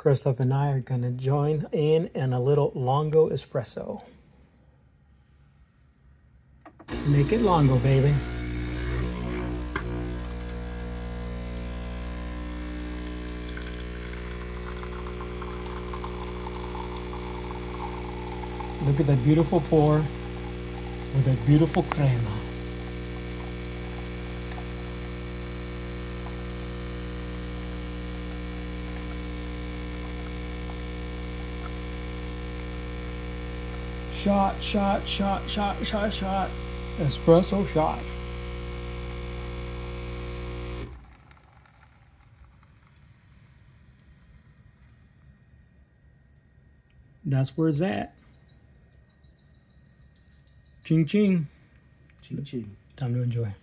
Christoph and I are gonna join in a little longo espresso. Make it longo, baby. Look at that beautiful pour with that beautiful crema. Shot, shot, shot, shot, shot, shot. Espresso shots. That's where it's at. Ching ching. Ching ching. Time to enjoy.